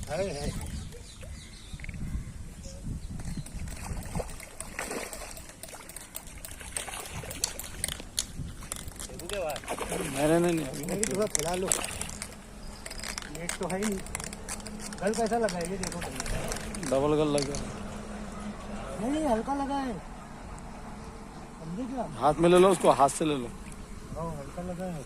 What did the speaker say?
है। नहीं थोड़ा खिला लो, नेट तो है ही नहीं। गल कैसा लगा है ये देखो, डबल गल लगा। नहीं हल्का लगा है, समझे क्या? हाथ में ले लो उसको, हाथ से ले लो। हल्का लगा है।